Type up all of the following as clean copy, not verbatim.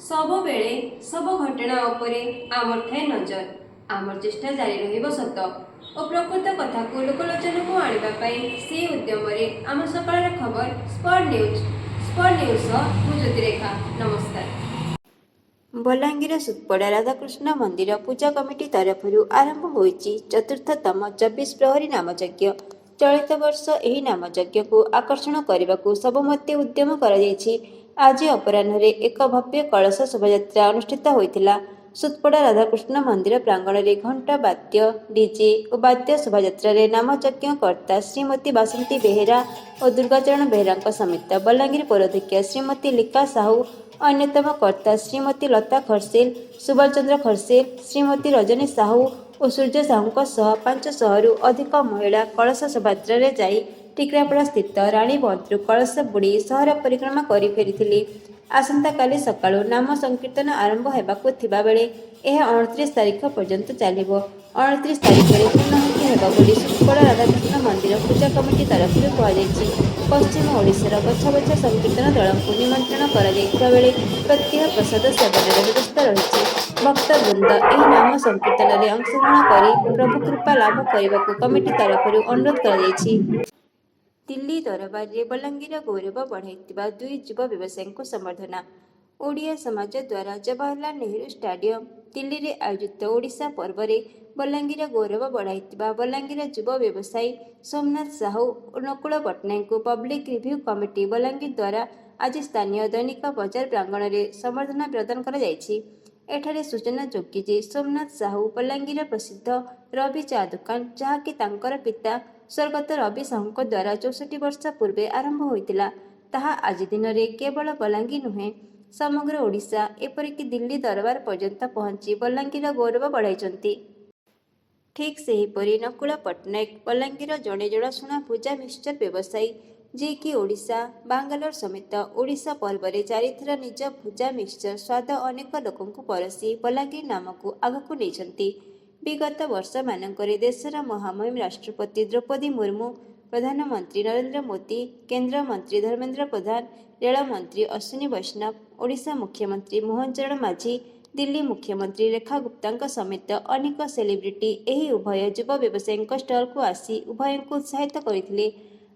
सबुबेले सब घटना उपरे आमर थाए नजर। आमर चेष्टा जारी रहिब सत और प्रकृत कथा को लोकलोचन को आने से उद्यम आम सकाळ खबर स्पॉट न्यूज मु ज्योतिरेखा। नमस्कार। बलांगीर सुतपड़ा राधाकृष्ण मंदिर पूजा कमिटी तरफ आरंभ होईची चतुर्थतम 24 प्रहरी नामयज्ञ। चलित वर्ष एही नामयज्ञ को आकर्षण करने को सबमते उद्यम कर आज अपराह एक भव्य कलश शोभायात्रा अनुष्ठित होता। सुतपड़ा राधाकृष्ण मंदिर प्रांगण में घंटा वाद्य डीजे और वाद्य शोभायात्रा नामयज्ञ कर्ता श्रीमती बासंती बेहेरा और दुर्गाचरण बेहेरा समेत बलांगीर पौराध्यक्ष श्रीमती लिका साहू, अन्यतम कर्ता श्रीमती लता खरसेल, सुबल चंद्र खरसेल, श्रीमती रजनी साहू और सूर्य साहू 500 रु अधिक महिला कलश शोभायात्रा जाई टिकरापड़ा स्थित राणी बंधु कलश बुड़ी सहर परिक्रमा कर फेरी। आसंता काली सकाळु नाम संकीर्तन आरंभ होबाकु थिबा बेले यह 29 तारिख पर्यंत चलिबो। 29 तारिख में पूर्णाहुति हेबा बोली सुतपड़ा राधाकृष्ण मंदिर पूजा कमिटी तरफ कहुଯାଇଛି। पश्चिम ओडिशार बछा संकीर्तन दल को निमंत्रण करा बेले प्रत्येक प्रसाद सेवन व्यवस्था रही। भक्तवृंद यह नाम संकीर्तन में अंशग्रहण कर प्रभु कृपा लाभ करने को कमिटी तरफ अनुरोध कर दिल्ली दरबार में बलांगीर गौरव बढ़ाई दुई युव व्यवसायी को संबर्धना। ओडिया समाज द्वारा जवाहरलाल नेहरू स्टेडियम दिल्ली में आयोजित ओडिशा पर्व में बलांगीर गौरव बढ़ाई बलांगीर युव व्यवसायी सोमनाथ साहू और नकुल पट्टनायक को पब्लिक रिव्यू कमिटी बलांगीर द्वारा आज स्थानीय दैनिक बजार प्रांगण में संबर्धना प्रदान कर सूचना जोगी जे सोमनाथ साहू बलांगीर प्रसिद्ध रवि चा दुकान जहाँकि तांकर पिता स्वर्गत रवि साहू द्वारा 64 वर्ष पूर्वे आरंभ होता ताहा आज दिन में केवल बलांगीर नुहे समग्र ओडिशा एपरिक दिल्ली दरबार पर्यंत पहुंची बलांगीर गौरव बढ़ाई। ठीक सेहीपरि नकुल पट्टनायक बलांगीर जड़े जड़ाशुना पूजा मिक्सचर व्यवसायी जे कि ओडिशा बांगालोर समेत ओडिशा पर्व में चारिथर निज पूजा मिक्सचर स्वाद अनेक लोक परसी बलांगीर नाम को आगक नहीं। विगत वर्ष मानकरे देशर महामहिम राष्ट्रपति द्रौपदी मुर्मू, प्रधानमंत्री नरेंद्र मोदी, केंद्र मंत्री धर्मेंद्र प्रधान, रेल मंत्री अश्विनी वैष्णव, ओडिशा मुख्यमंत्री मोहन चरण माझी, दिल्ली मुख्यमंत्री रेखा गुप्ता समेत अनेक सेलिब्रिटी एही उभय युव व्यवसायी स्टल को आसी उभय को उत्साहित करते।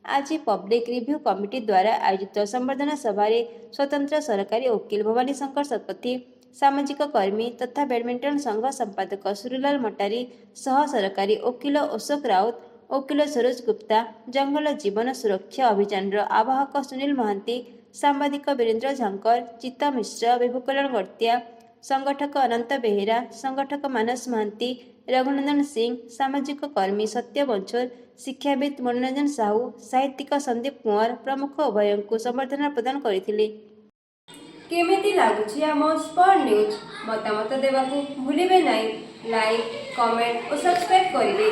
आज पब्लिक रिव्यू कमिटी द्वारा आयोजित संबर्धना सभा स्वतंत्र सरकारी वकील भवानी शंकर शतपथी, सामाजिक कर्मी तथा बैडमिंटन संघ संपादक सुरलाल मटारी, सह सरकारी वकील अशोक राउत, वकील सरोज गुप्ता, जंगल जीवन सुरक्षा अभियान आवाहक सुनील महांती, सांबादिक वीरेंद्र झांकर, चित्ता मिश्र, विभुकरण गड़तिया, संगठक अनंत बेहेरा, संगठक मानस महांती, रघुनंदन सिंह, सामाजिक कर्मी सत्य बंचोर, शिक्षाविद मनोरंजन साहू, साहित्यिक संदीप कुंवर प्रमुख उभय को संबर्धना प्रदान करथिले। केमिति लागुछि आम स्पॉट न्यूज मतामत देवाकू भूलिबे नहीं। लाइक, कमेंट और सब्सक्राइब करिवे।